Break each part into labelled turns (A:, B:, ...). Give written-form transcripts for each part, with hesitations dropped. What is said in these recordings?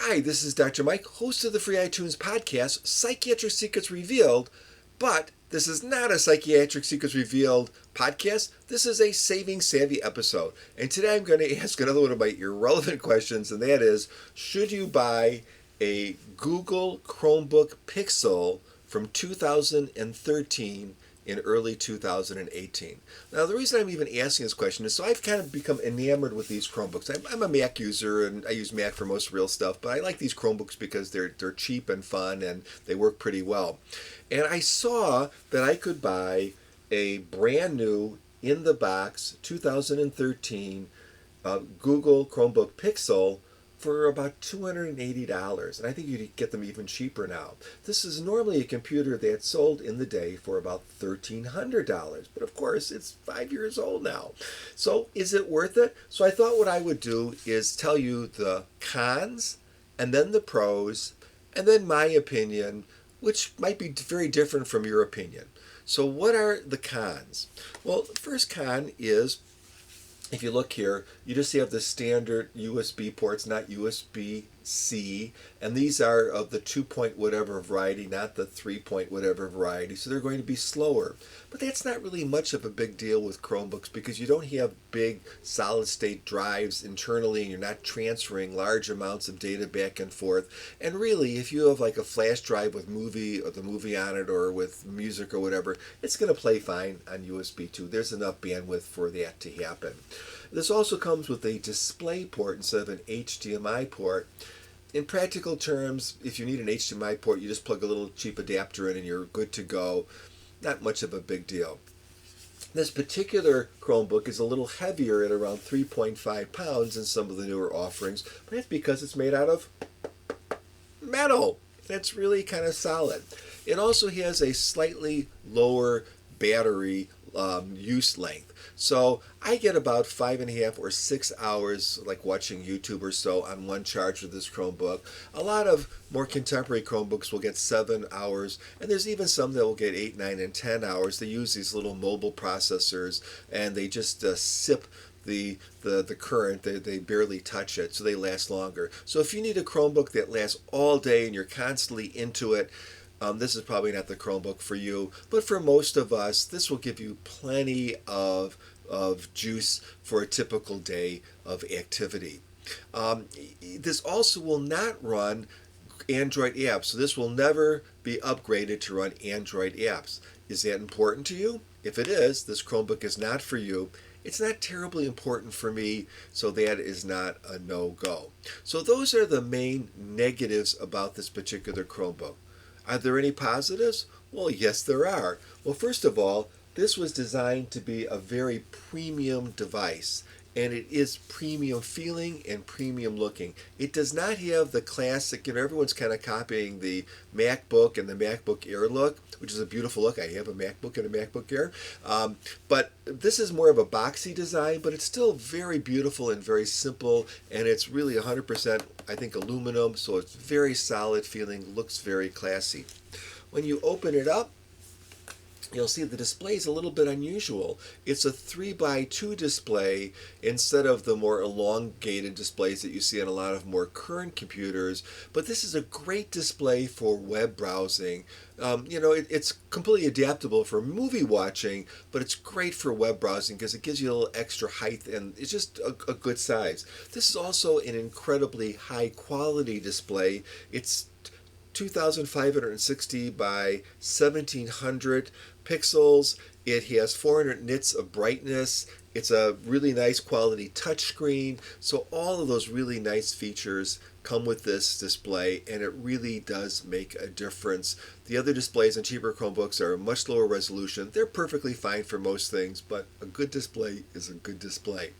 A: Hi, this is Dr. Mike, host of the Free iTunes podcast, Psychiatric Secrets Revealed. But this is not a Psychiatric Secrets Revealed podcast. This is a Saving Savvy episode. And today I'm going to ask another one of my irrelevant questions, and that is, should you buy a Google Chromebook Pixel from 2013 in early 2018. Now, the reason I'm even asking this question is so I've kind of become enamored with these Chromebooks. I'm a Mac user, and I use Mac for most real stuff, but I like these Chromebooks because they're cheap and fun, and they work pretty well. And I saw that I could buy a brand new, in the box, 2013 Google Chromebook Pixel for about $280, and I think you could get them even cheaper now. This is normally a computer that's sold in the day for about $1,300, but of course it's 5 years old now. So is it worth it? So I thought what I would do is tell you the cons, and then the pros, and then my opinion, which might be very different from your opinion. So what are the cons? Well, the first con is, if you look here, you just have the standard USB ports, not USB-C, and these are of the 2-point whatever variety, not the 3-point whatever variety, so they're going to be slower. But that's not really much of a big deal with Chromebooks because you don't have big solid-state drives internally, and you're not transferring large amounts of data back and forth. And really, if you have like a flash drive with the movie on it, or with music or whatever, it's going to play fine on USB too. There's enough bandwidth for that to happen. This also comes with a display port instead of an HDMI port. In practical terms, if you need an HDMI port, you just plug a little cheap adapter in and you're good to go. Not much of a big deal. This particular Chromebook is a little heavier at around 3.5 pounds than some of the newer offerings, but that's because it's made out of metal. That's really kind of solid. It also has a slightly lower battery use length. So I get about 5.5 or 6 hours, like watching YouTube or so, on one charge with this Chromebook. A lot of more contemporary Chromebooks will get 7 hours, and there's even some that will get 8, 9, and 10 hours. They use these little mobile processors, and they just sip the current. They barely touch it, so they last longer. So if you need a Chromebook that lasts all day and you're constantly into it, this is probably not the Chromebook for you, but for most of us, this will give you plenty of juice for a typical day of activity. This also will not run Android apps, so this will never be upgraded to run Android apps. Is that important to you? If it is, this Chromebook is not for you. It's not terribly important for me, so that is not a no-go. So those are the main negatives about this particular Chromebook. Are there any positives? Well, yes, there are. Well, first of all, this was designed to be a very premium device, and it is premium feeling and premium looking. It does not have the classic, everyone's kind of copying the MacBook and the MacBook Air look, which is a beautiful look. I have a MacBook and a MacBook Air. But this is more of a boxy design, but it's still very beautiful and very simple, and it's really 100%, I think, aluminum, so it's very solid feeling, looks very classy. When you open it up, you'll see the display is a little bit unusual. It's a 3x2 display instead of the more elongated displays that you see on a lot of more current computers. But this is a great display for web browsing. It's completely adaptable for movie watching, but it's great for web browsing because it gives you a little extra height, and it's just a good size. This is also an incredibly high quality display. It's 2560 by 1700 pixels. It has 400 nits of brightness. It's a really nice quality touchscreen. So all of those really nice features come with this display, and it really does make a difference. The other displays on cheaper Chromebooks are much lower resolution. They're perfectly fine for most things, but a good display is a good display.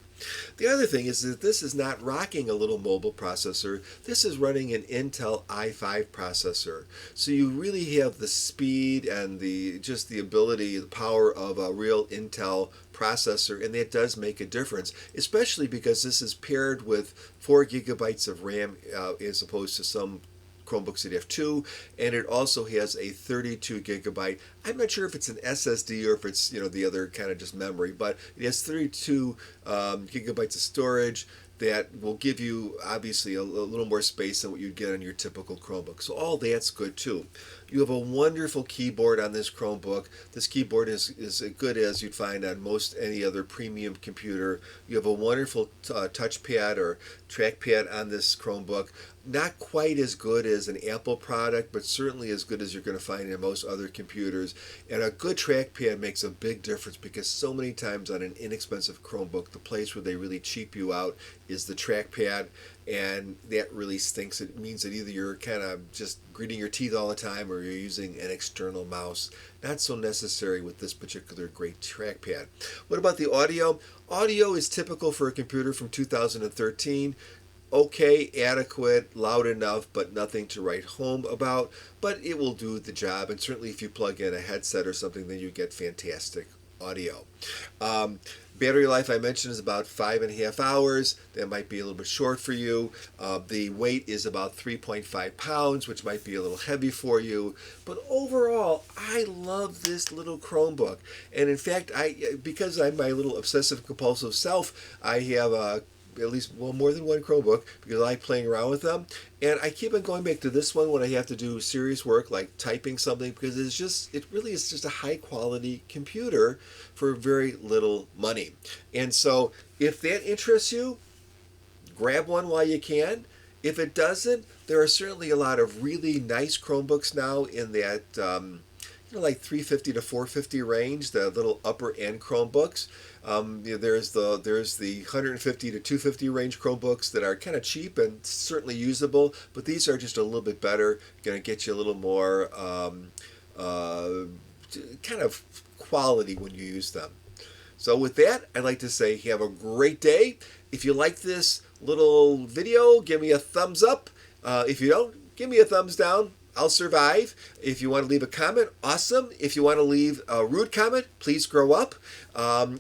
A: The other thing is that this is not rocking a little mobile processor. This is running an Intel i5 processor. So you really have the speed and the ability, the power of a real Intel processor, and that does make a difference, especially because this is paired with 4 gigabytes of RAM as opposed to some Chromebooks that have 2, and it also has a 32 gigabyte. I'm not sure if it's an SSD or if it's the other kind of just memory, but it has 32 gigabytes of storage. that will give you obviously a little more space than what you'd get on your typical Chromebook. So all that's good too. You have a wonderful keyboard on this Chromebook. This keyboard is as good as you'd find on most any other premium computer. You have a wonderful touchpad or trackpad on this Chromebook. Not quite as good as an Apple product, but certainly as good as you're going to find in most other computers. And a good trackpad makes a big difference because so many times on an inexpensive Chromebook, the place where they really cheap you out is the trackpad, and that really stinks. It means that either you're kind of just gritting your teeth all the time or you're using an external mouse. Not so necessary with this particular great trackpad. What about the audio? Audio is typical for a computer from 2013. Okay, adequate, loud enough, but nothing to write home about. But it will do the job, and certainly if you plug in a headset or something, then you get fantastic audio. Battery life I mentioned is about 5.5 hours. That might be a little bit short for you. The weight is about 3.5 pounds, which might be a little heavy for you. But overall, I love this little Chromebook. And in fact, because I'm my little obsessive compulsive self, I have at least more than one Chromebook because I like playing around with them, and I keep on going back to this one when I have to do serious work like typing something because it really is just a high quality computer for very little money. And so if that interests you, grab one while you can. If it doesn't, there are certainly a lot of really nice Chromebooks now in that like 350 to 450 range, the little upper end Chromebooks. There's the 150 to 250 range Chromebooks that are kind of cheap and certainly usable, but these are just a little bit better, going to get you a little more kind of quality when you use them. So with that, I'd like to say have a great day. If you like this little video, give me a thumbs up. If you don't, give me a thumbs down. I'll survive. If you want to leave a comment, awesome. If you want to leave a rude comment, please grow up.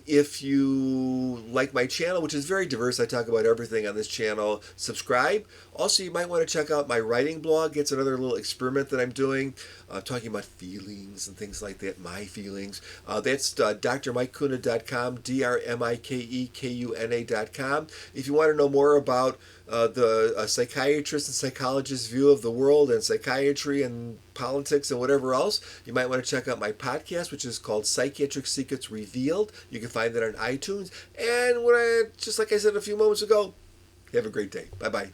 A: If you like my channel, which is very diverse, I talk about everything on this channel, subscribe. Also, you might want to check out my writing blog. It's another little experiment that I'm doing, talking about feelings and things like that, my feelings. That's drmikekuna.com, drmikekuna.com. If you want to know more about the psychiatrist and psychologist's view of the world and psychiatry and politics and whatever else, you might want to check out my podcast, which is called Psychiatric Secrets Revealed. You can find that on iTunes. And just like I said a few moments ago, have a great day. Bye-bye.